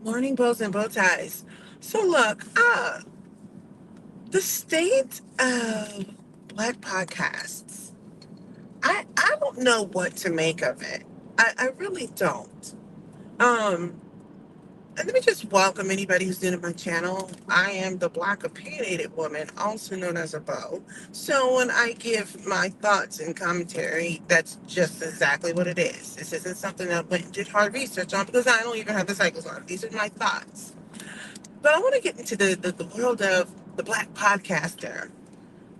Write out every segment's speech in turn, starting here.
Morning bows and bow ties. So look, the state of Black podcasts. I don't know what to make of it. I really don't. Um, and let me just welcome anybody who's new to my channel. I am the Black opinionated woman, also known as a bow. So when I give my thoughts and commentary, that's just exactly what it is. This isn't something that I went and did hard research on because I don't even have the cycles on. These are my thoughts. But I want to get into the world of the Black podcaster.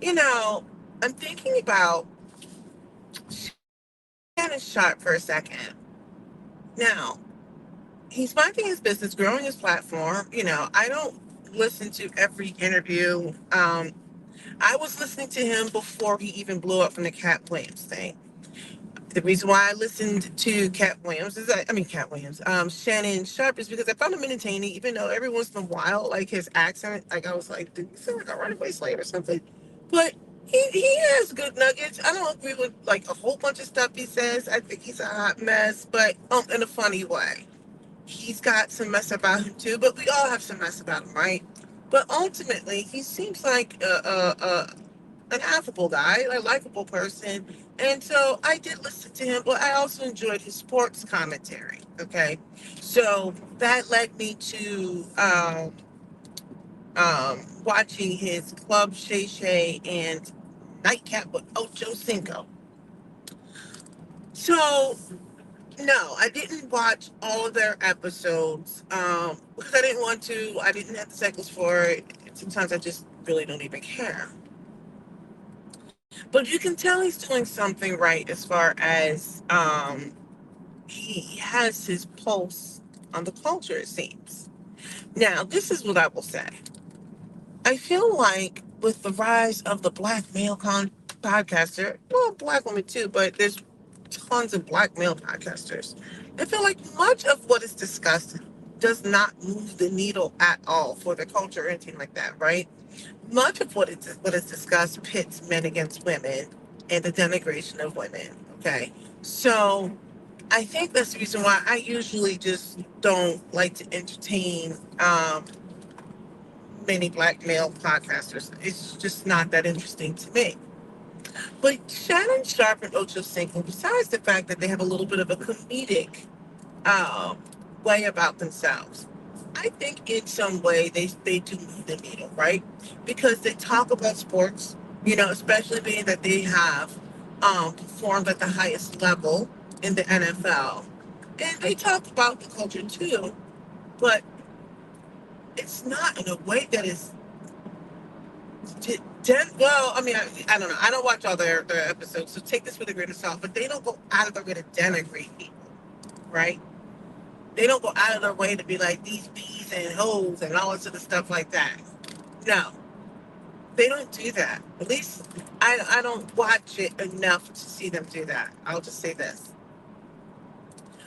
You know, I'm thinking about Shannon Sharp for a second. Now, he's minding his business, growing his platform. I don't listen to every interview. I was listening to him before he even blew up from the Cat Williams thing. The reason why I listened to Cat Williams, Shannon Sharp is because I found him entertaining, even though every once in a while, like his accent, like I was like, did he sound like a runaway slave or something? But he has good nuggets. I don't agree with like a whole bunch of stuff he says. I think he's a hot mess, but in a funny way. He's got some mess about him too, but we all have some mess about him, right? But ultimately, he seems like an affable guy, a likable person. And so I did listen to him, but I also enjoyed his sports commentary. Okay. So that led me to watching his club Shay Shay and Nightcap with Ocho Cinco. So no, I didn't watch all of their episodes because I didn't want to. I didn't have the seconds for it. Sometimes I just really don't even care. But you can tell he's doing something right as far as he has his pulse on the culture, it seems. Now, this is what I will say. I feel like with the rise of the black male podcaster, well, black women too, but there's tons of black male podcasters. I feel like much of what is discussed does not move the needle at all for the culture or anything like that, right? Much of what is discussed pits men against women and the denigration of women. Okay, so I think that's the reason why I usually just don't like to entertain many black male podcasters. It's just not that interesting to me. But Shannon Sharp and Ocho Cinco, besides the fact that they have a little bit of a comedic um, way about themselves, I think in some way they do move the needle, right? Because they talk about sports, especially being that they have performed at the highest level in the NFL. And they talk about the culture too, but it's not in a way that is well, I mean, I don't know. I don't watch all their episodes, so take this with a grain of salt. But they don't go out of their way to denigrate people, right? They don't go out of their way to be like these bees and hoes and all this sort of stuff like that. No, they don't do that. At least I don't watch it enough to see them do that. I'll just say this.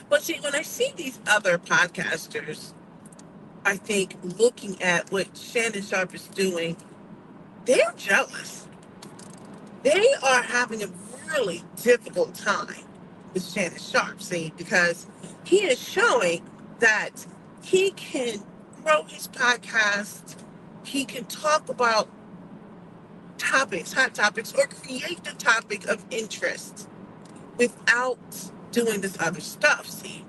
But see, when I see these other podcasters, I think looking at what Shannon Sharp is doing, they're jealous. They are having a really difficult time with Shannon Sharp, see, because he is showing that he can grow his podcast, he can talk about topics, hot topics, or create the topic of interest without doing this other stuff, see.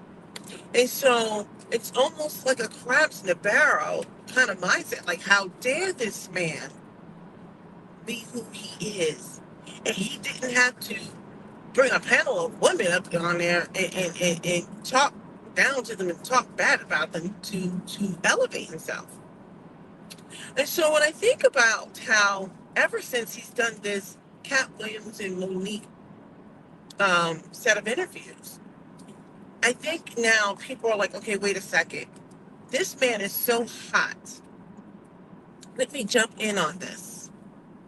And so it's almost like a crabs in a barrel kind of mindset. Like, how dare this man be who he is? And he didn't have to bring a panel of women up on there and talk down to them and talk bad about them to elevate himself. And so when I think about how ever since he's done this Cat Williams and Monique set of interviews, I think now people are like, okay, wait a second. This man is so hot. Let me jump in on this.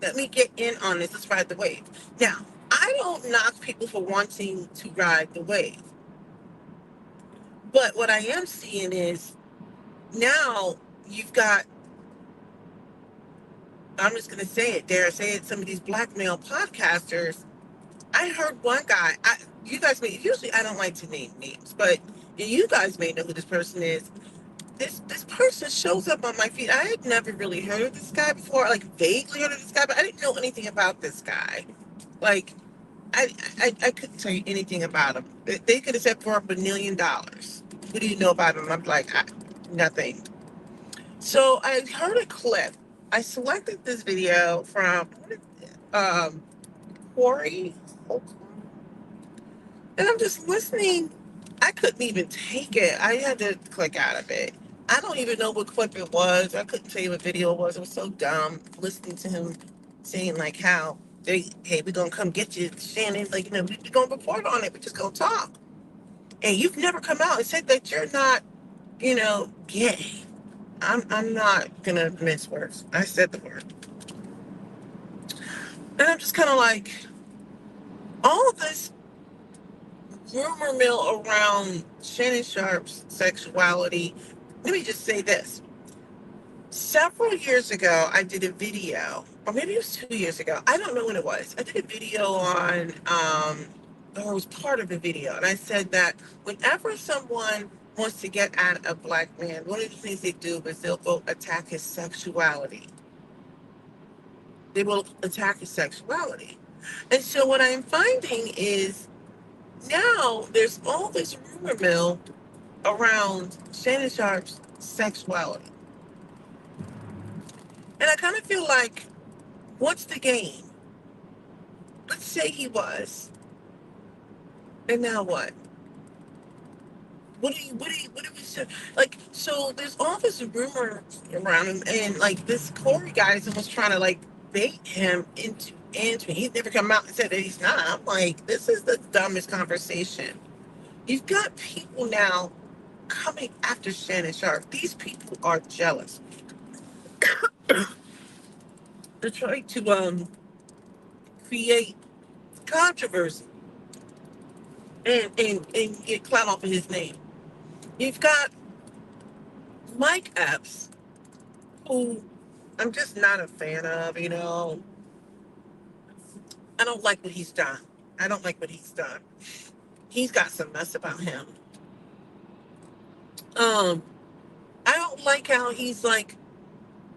Let me get in on this. Let's ride the wave. Now, I don't knock people for wanting to ride the wave. But what I am seeing is now you've got, I'm just going to say it, dare I say it, some of these black male podcasters. I heard one guy, you guys may, usually I don't like to name names, but you guys may know who this person is. this person shows up on my feed. I had never really heard of this guy before, like vaguely heard of this guy, but I didn't know anything about this guy. Like I couldn't tell you anything about him. They could have said for up $1 million. What do you know about him? I'm like, nothing. So I heard a clip. I selected this video from um, Corey, and I'm just listening. I couldn't even take it. I had to click out of it. I don't even know what clip it was. I couldn't tell you what video it was. It was so dumb listening to him saying like how hey, we're gonna come get you, Shannon. Like, we're gonna report on it. We're just gonna talk. And you've never come out and said that you're not, gay. I'm not gonna mince words. I said the word. And I'm just kind of like, all of this rumor mill around Shannon Sharp's sexuality. Let me just say this. Several years ago, I did a video, or maybe it was 2 years ago. I don't know when it was. I did a video on, or it was part of the video, and I said that whenever someone wants to get at a black man, one of the things they do is they'll go attack his sexuality. They will attack his sexuality. And so what I'm finding is now there's all this rumor mill around Shannon Sharp's sexuality. And I kind of feel like, what's the game? Let's say he was. And now what? What do we say? Like, so there's all this rumor around him, and like this Corey guy is almost trying to like bait him into answering. He's never come out and said that he's not. I'm like, this is the dumbest conversation. You've got people now coming after Shannon Sharp. These people are jealous. They're trying to create controversy and get clout off of his name. You've got Mike Epps, who I'm just not a fan of. I don't like what he's done. I don't like what he's done. He's got some mess about him. Um, I don't like how he's like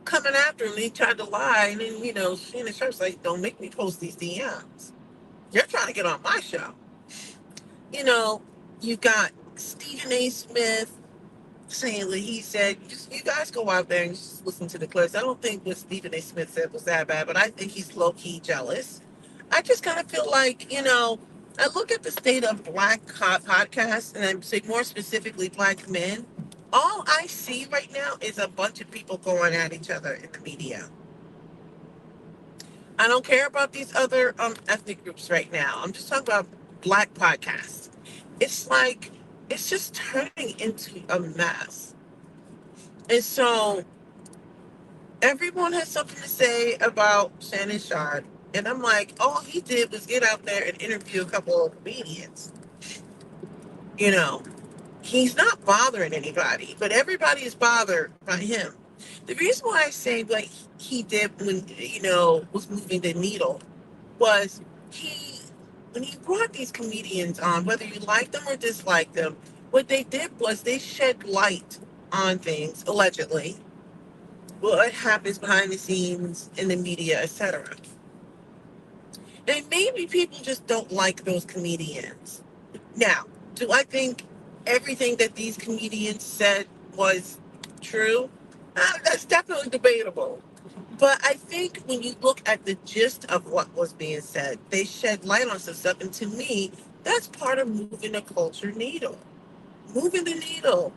coming after him. He tried to lie, and then Shannon Sharp's like, "Don't make me post these DMs. You're trying to get on my show." You know, you've got Stephen A. Smith saying what he said. You guys go out there and just listen to the clips. I don't think what Stephen A. Smith said was that bad, but I think he's low key jealous. I just kind of feel like, I look at the state of black podcasts, and I'm saying more specifically black men. All I see right now is a bunch of people going at each other in the media. I don't care about these other ethnic groups right now. I'm just talking about black podcasts. It's like, it's just turning into a mess. And so everyone has something to say about Shannon Sharp. And I'm like, all he did was get out there and interview a couple of comedians. You know, he's not bothering anybody, but everybody is bothered by him. The reason why I say what he did when, was moving the needle was he, when he brought these comedians on, whether you like them or dislike them, what they did was they shed light on things, allegedly, what happens behind the scenes in the media, etc. And maybe people just don't like those comedians. Now, do I think everything that these comedians said was true? That's definitely debatable. But I think when you look at the gist of what was being said, they shed light on some stuff. And to me, that's part of moving the culture needle. Moving the needle,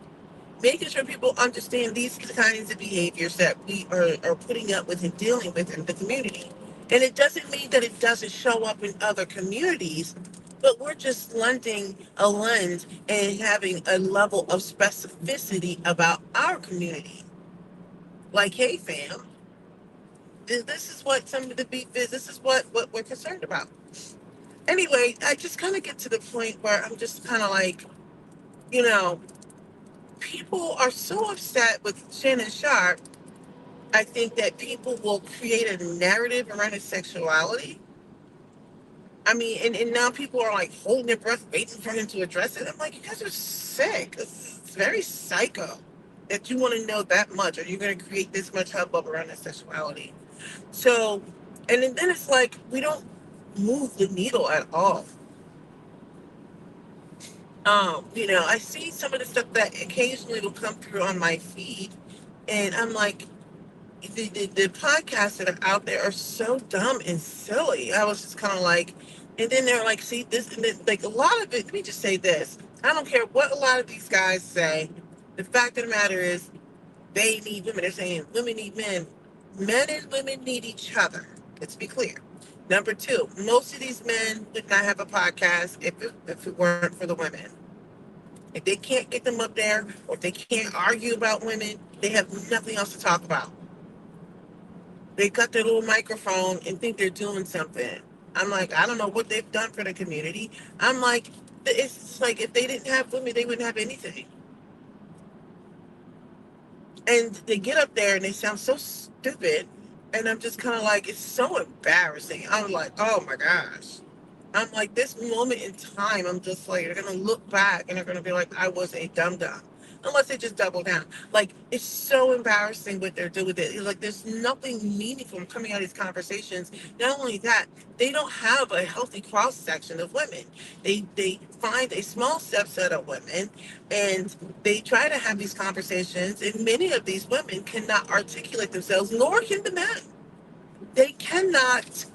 making sure people understand these kinds of behaviors that we are putting up with and dealing with in the community. And it doesn't mean that it doesn't show up in other communities, but we're just lending a lens and having a level of specificity about our community. Like, hey, fam, this is what some of the beef is. This is what we're concerned about. Anyway, I just kind of get to the point where I'm just kind of like, you know, people are so upset with Shannon Sharp. I think that people will create a narrative around his sexuality. I mean, and now people are like holding their breath, waiting for him to address it. I'm like, you guys are sick. It's very psycho. that you want to know that much, or you're going to create this much hubbub around their sexuality. So, and then it's like we don't move the needle at all. I see some of the stuff that occasionally will come through on my feed, and I'm like, the podcasts that are out there are so dumb and silly. I was just kind of like, and then they're like, see this, and then, like a lot of it. Let me just say this: I don't care what a lot of these guys say. The fact of the matter is, they need women. They're saying women need men. Men and women need each other. Let's be clear. Number two, most of these men would not have a podcast if it weren't for the women. If they can't get them up there, or if they can't argue about women, they have nothing else to talk about. They cut their little microphone and think they're doing something. I'm like, I don't know what they've done for the community. I'm like, it's like if they didn't have women, they wouldn't have anything. And they get up there and they sound so stupid. And I'm just kind of like, it's so embarrassing. I'm like, oh my gosh. I'm like, this moment in time, I'm just like, they're going to look back and they're going to be like, I was a dum dum. Unless they just double down. Like, it's so embarrassing what they're doing with it. Like, there's nothing meaningful coming out of these conversations. Not only that, they don't have a healthy cross section of women. They find a small subset of women and they try to have these conversations, and many of these women cannot articulate themselves, nor can the men. They cannot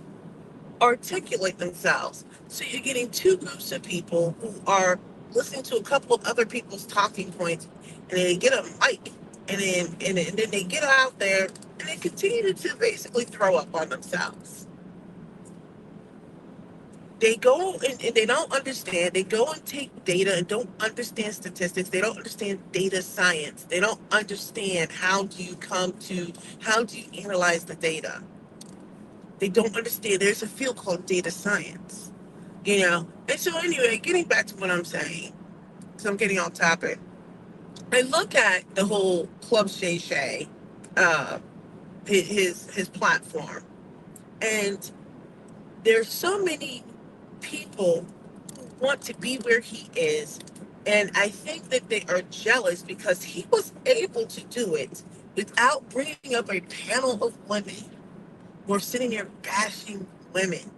articulate themselves. So you're getting two groups of people who are listening to a couple of other people's talking points, and they get a mic, and then they get out there and they continue to basically throw up on themselves. They go and they don't understand. They go and take data and don't understand statistics. They don't understand data science. They don't understand how do you analyze the data. They don't understand. There's a field called data science. And so anyway, getting back to what I'm saying, because I'm getting off topic. I look at the whole Club Shay Shay, uh, his platform, and there's so many people who want to be where he is, and I think that they are jealous because he was able to do it without bringing up a panel of women who are sitting there bashing women.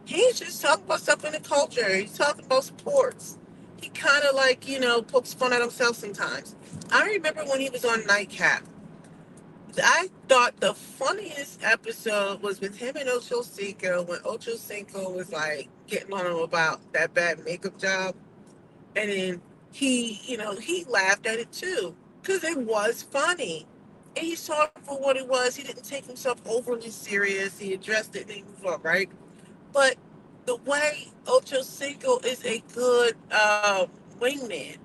He's just talking about stuff in the culture. He's talking about sports. He kind of like, pokes fun at himself sometimes. I remember when he was on Nightcap. I thought the funniest episode was with him and Ocho Cinco when Ocho Cinco was like getting on him about that bad makeup job. And then he laughed at it too because it was funny. And he saw it for what it was. He didn't take himself overly serious. He addressed it and he moved on, right? But the way Ocho Cinco is a good wingman,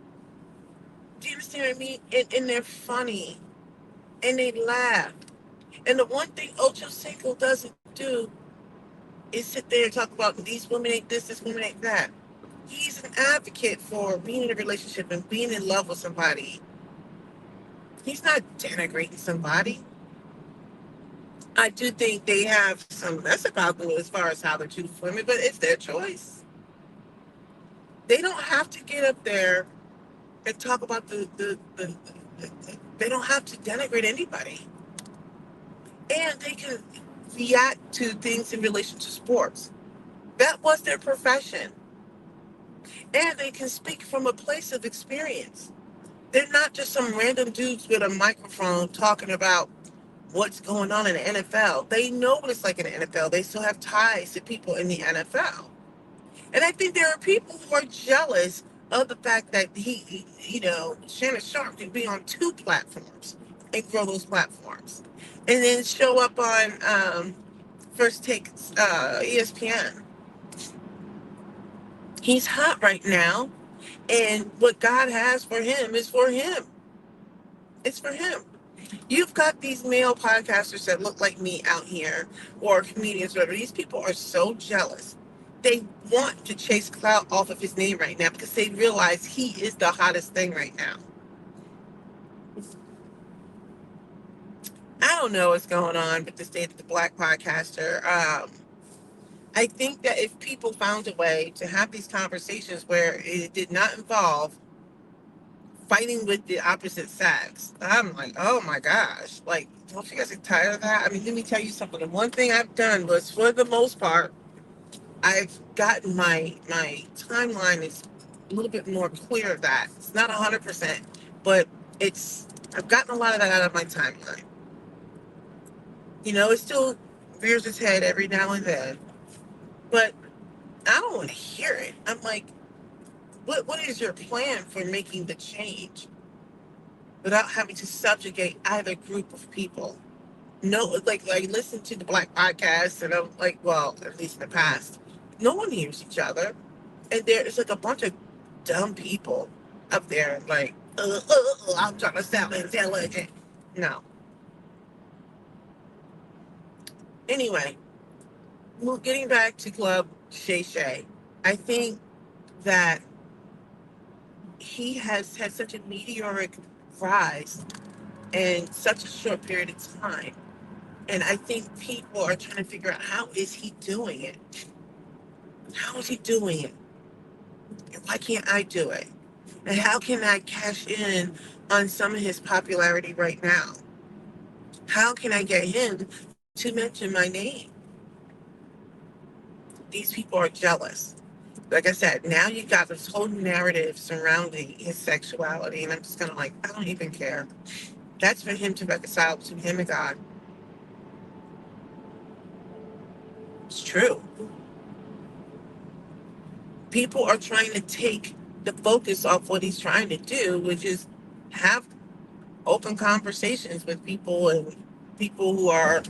do you understand what I mean? And they're funny and they laugh. And the one thing Ocho Cinco doesn't do is sit there and talk about these women ain't this woman ain't that. He's an advocate for being in a relationship and being in love with somebody. He's not denigrating somebody. I do think they have some mess about them as far as how they're treated women, but it's their choice. They don't have to get up there and talk about they don't have to denigrate anybody. And they can react to things in relation to sports. That was their profession. And they can speak from a place of experience. They're not just some random dudes with a microphone talking about what's going on in the NFL. They know what it's like in the NFL. They still have ties to people in the NFL. And I think there are people who are jealous of the fact that Shannon Sharp can be on two platforms and grow those platforms. And then show up on First Take ESPN. He's hot right now. And what God has for him is for him. It's for him. You've got these male podcasters that look like me out here, or comedians, whatever. These people are so jealous. They want to chase clout off of his name right now because they realize he is the hottest thing right now. I don't know what's going on with the state of the black podcaster. I think that if people found a way to have these conversations where it did not involve fighting with the opposite sex. I'm like, oh my gosh. Like, don't you guys get tired of that? I mean, let me tell you something. The one thing I've done was, for the most part, I've gotten my timeline is a little bit more clear of that. It's not 100%, but it's I've gotten a lot of that out of my timeline. It still rears its head every now and then, but I don't want to hear it. I'm like, what is your plan for making the change without having to subjugate either group of people? No, like listen to the Black podcast, and I'm like, well, at least in the past, no one hears each other, and there's like a bunch of dumb people up there, like, I'm trying to sound intelligent. No. Anyway, well, getting back to Club Shay Shay, I think that he has had such a meteoric rise in such a short period of time. And I think people are trying to figure out, how is he doing it? How is he doing it? And why can't I do it? And how can I cash in on some of his popularity right now? How can I get him to mention my name? These people are jealous. Like I said, now you got this whole narrative surrounding his sexuality, and I'm just kind of like, I don't even care. That's for him to reconcile between him and God. It's true. People are trying to take the focus off what he's trying to do, which is have open conversations with people, and people who are,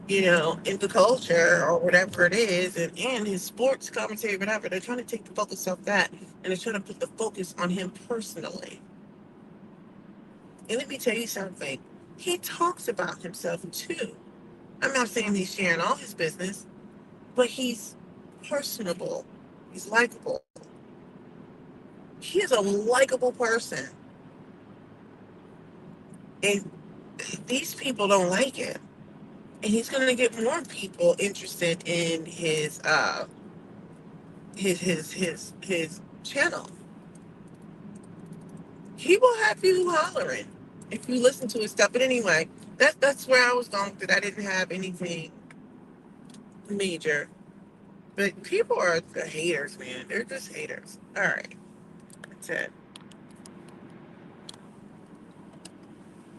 in the culture or whatever it is, and his sports commentary, whatever. They're trying to take the focus off that, and they're trying to put the focus on him personally. And let me tell you something. He talks about himself too. I'm not saying he's sharing all his business, but he's personable. He's likable. He is a likable person. And these people don't like it. And he's gonna get more people interested in his channel. He will have you hollering if you listen to his stuff. But anyway, that's where I was going with it. I didn't have anything major. But people are the haters, man. They're just haters. All right. That's it.